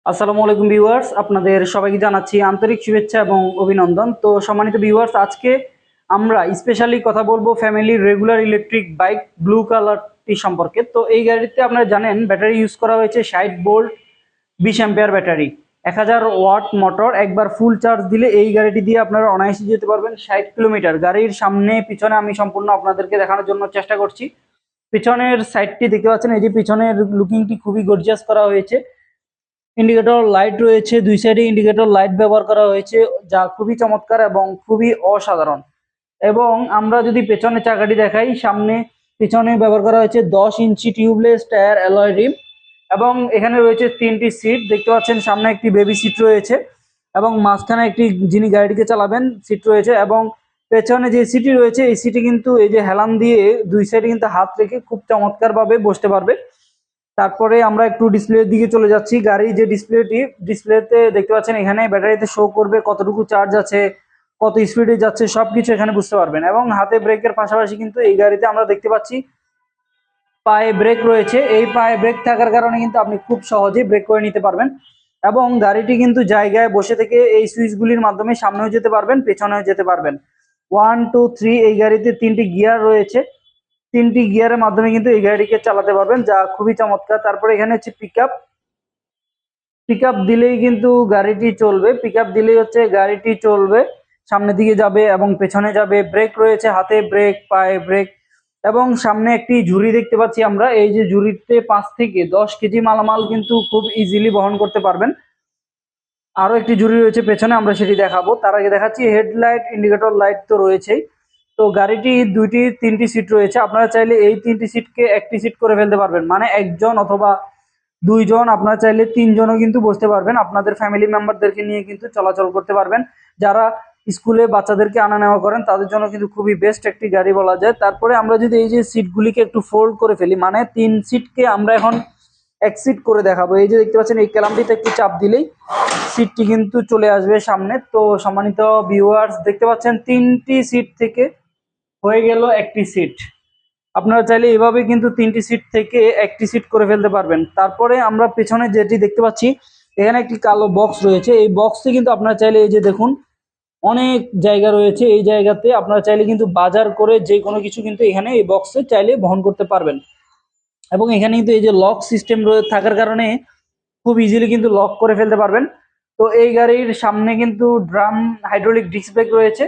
আসসালামু আলাইকুম ভিউয়ার্স, আপনাদের সবাইকে জানাচ্ছি আন্তরিক শুভেচ্ছা এবং অভিনন্দন। তো সম্মানিত ভিউয়ার্স, আজকে আমরা স্পেশালি কথা বলবো family regular electric bike blue কালারটি সম্পর্কে। তো এই গাড়িতে আপনারা জানেন ব্যাটারি ইউজ করা হয়েছে 60 volt 20 ampere battery, 1000 watt motor. একবার ফুল চার্জ দিলে এই গাড়িটি দিয়ে আপনারা অনায়াসে যেতে পারবেন 60 কিলোমিটার। গাড়ির সামনে পিছনে আমি সম্পূর্ণ আপনাদেরকে দেখানোর জন্য চেষ্টা করছি। পিছনের সাইডটি দেখতে পাচ্ছেন, এই যে পিছনের লুকিংটি খুবই গর্জিয়াস করা হয়েছে। ইন্ডিকেটর লাইট রয়েছে, দুই সাইডে ইন্ডিকেটর লাইট ব্যবহার করা হয়েছে, যা খুবই চমৎকার এবং খুবই অসাধারণ। এবং আমরা যদি পেছনে চাকাটি দেখাই, সামনে পিছনে ব্যবহার করা হয়েছে 10 ইঞ্চি টিউবলেস টায়ার অ্যালয় রিম। এবং এখানে রয়েছে 3টি সিট দেখতে পাচ্ছেন, সামনে একটি বেবি সিট রয়েছে এবং মাঝখানে একটি যিনি গাড়িটিকে চালাবেন সিট রয়েছে। এবং পেছনে যে সিটি রয়েছে এই সিটি কিন্তু এই যে হেলান দিয়ে দুই সাইডে কিন্তু হাত রেখে খুব চমৎকার ভাবে বসতে পারবে। তারপরে আমরা একটু ডিসপ্লের দিকে চলে যাচ্ছি। গাড়ির যে ডিসপ্লেতে দেখতে পাচ্ছেন, এখানে ব্যাটারিতে শো করবে কতটুকু চার্জ আছে, কত স্পিডে যাচ্ছে, সবকিছু এখানে বুঝতে পারবেন। এবং হাতে ব্রেকের পাশাপাশি কিন্তু এই গাড়িতে আমরা দেখতে পাচ্ছি পায়ে ব্রেক রয়েছে। এই পায়ে ব্রেক থাকার কারণে কিন্তু আপনি খুব সহজেই ব্রেক করে নিতে পারবেন। এবং গাড়িটি কিন্তু জায়গায় বসে থেকে এই সুইচগুলির মাধ্যমে সামনেও যেতে পারবেন, পেছনেও যেতে পারবেন। 1 2 3 এই গাড়িতে 3টি গিয়ার রয়েছে। 3টি গিয়ারের মাধ্যমে কিন্তু এই গাড়িটিকে চালাতে পারবেন, যা খুবই চমৎকার। তারপরে এখানে হচ্ছে পিক আপ দিলেই কিন্তু গাড়িটি চলবে। পিক আপ দিলেই হচ্ছে গাড়িটি চলবে, সামনের দিকে যাবে এবং পেছনে যাবে। ব্রেক রয়েছে, হাতে ব্রেক, পায়ে ব্রেক। এবং সামনে একটি ঝুড়ি দেখতে পাচ্ছি আমরা। এই যে ঝুড়িতে 5 থেকে 10 কেজি মালামাল কিন্তু খুব ইজিলি বহন করতে পারবেন। আরো একটি ঝুড়ি রয়েছে পেছনে, আমরা সেটি দেখাবো। তার আগে দেখাচ্ছি হেডলাইট, ইন্ডিকেটর লাইট তো রয়েছেই। তো গাড়িটি 3টি সিট রয়েছে। আপনারা চাইলে এই 3টি সিটকে একটি সিট করে ফেলতে পারবেন, মানে একজন অথবা দুইজন, আপনারা চাইলে তিনজনও কিন্তু বসতে পারবেন। আপনাদের ফ্যামিলি মেম্বারদেরকে নিয়ে কিন্তু চলাচল করতে পারবেন। যারা স্কুলে বাচ্চাদেরকে আনা নেওয়া করেন তাদের জন্য কিন্তু খুবই বেস্ট একটি গাড়ি বলা যায়। তারপরে আমরা যদি এই যে সিটগুলিকে একটু ফোল্ড করে ফেলি, মানে 3 সিটকে আমরা এখন এক সিট করে দেখাবো। এই যে দেখতে পাচ্ছেন, এই ক্যালামটিতে একটু চাপ দিলেই সিটটি কিন্তু চলে আসবে সামনে। তো সম্মানিত ভিউয়ার্স, দেখতে পাচ্ছেন 3টি সিট থেকে হয়ে গেল একটি সিট। আপনারা চাইলে এভাবে কিন্তু 3টি সিট থেকে একটি সিট করে ফেলতে পারবেন। তারপরে আমরা পেছনে যেটি দেখতে পাচ্ছি, এখানে একটি কালো বক্স রয়েছে। এই বক্সে কিন্তু আপনারা চাইলে এই যে দেখুন অনেক জায়গা রয়েছে। এই জায়গাতে আপনারা চাইলে কিন্তু বাজার করে যে কোনো কিছু কিন্তু এখানে এই বক্সে চাইলে বহন করতে পারবেন। এবং এখানে কিন্তু এই যে লক সিস্টেম থাকার কারণে খুব ইজিলি কিন্তু লক করে ফেলতে পারবেন। তো এই গাড়ির সামনে কিন্তু ড্রাম হাইড্রোলিক ডিস্ক ব্রেক রয়েছে,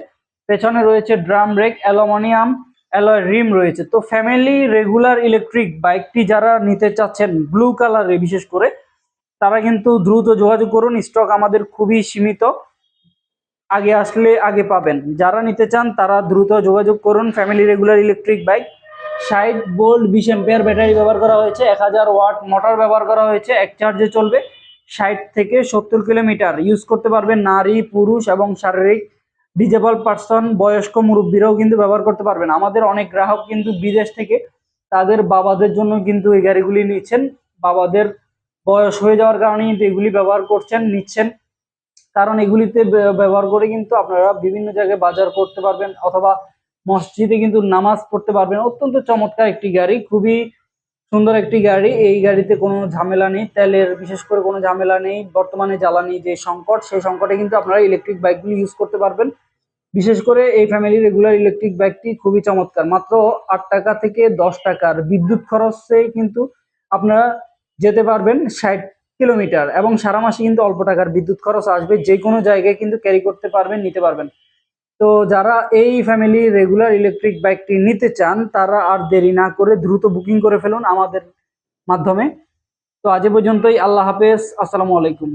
পেছনে রয়েছে drum brake, aluminium alloy rim রয়েছে। তো ফ্যামিলি রেগুলার ইলেকট্রিক বাইকটি যারা নিতে চাচ্ছেন ব্লু কালারে বিশেষ করে, তারা কিন্তু দ্রুত যোগাযোগ করুন। স্টক আমাদের খুবই সীমিত, আগে আসলে আগে পাবেন। যারা নিতে চান তারা দ্রুত যোগাযোগ করুন। Family regular electric bike, 60 volt 20 ampere battery ব্যবহার করা হয়েছে, 1000 ওয়াট মোটর ব্যবহার করা হয়েছে। এক চার্জে চলবে 60 থেকে 70 কিলোমিটার। ইউজ করতে পারবেন নারী, পুরুষ এবং শারীরিক ডিজেবল পার্সন, বয়স্ক মুরব্বীরাও কিন্তু ব্যবহার করতে পারবেন। আমাদের অনেক গ্রাহক কিন্তু বিদেশ থেকে তাদের বাবাদের জন্য কিন্তু এই গাড়িগুলি নিচ্ছেন। বাবাদের বয়স হয়ে যাওয়ার কারণে কিন্তু এগুলি ব্যবহার করছেন, নিচ্ছেন। কারণ এগুলিতে ব্যবহার করে কিন্তু আপনারা বিভিন্ন জায়গায় বাজার করতে পারবেন অথবা মসজিদে কিন্তু নামাজ পড়তে পারবেন। অত্যন্ত চমৎকার একটি গাড়ি, খুবই সুন্দর একটি গাড়ি। এই গাড়িতে কোনো ঝামেলা নেই, তেলের বিশেষ করে কোনো ঝামেলা নেই। বর্তমানে জ্বালানি যে সংকট, সেই সংকটে কিন্তু আপনারা ইলেকট্রিক বাইকগুলি ইউজ করতে পারবেন। বিশেষ করে এই ফ্যামিলি রেগুলার ইলেকট্রিক বাইকটি খুবই চমৎকার। মাত্র 8 টাকা থেকে 10 টাকার বিদ্যুৎ খরচে কিন্তু আপনারা যেতে পারবেন 60 কিলোমিটার। এবং সারা মাসে কিন্তু অল্প টাকার বিদ্যুৎ খরচ আসবে, যে কোনো জায়গায় কিন্তু ক্যারি করতে পারবেন, নিতে পারবেন। তো যারা এই ফ্যামিলি রেগুলার ইলেকট্রিক বাইকটি নিতে চান তারা আর দেরি না করে দ্রুত বুকিং করে ফেলুন আমাদের মাধ্যমে। তো আজ এ পর্যন্তই। আল্লাহ হাফেজ, আসসালামু আলাইকুম।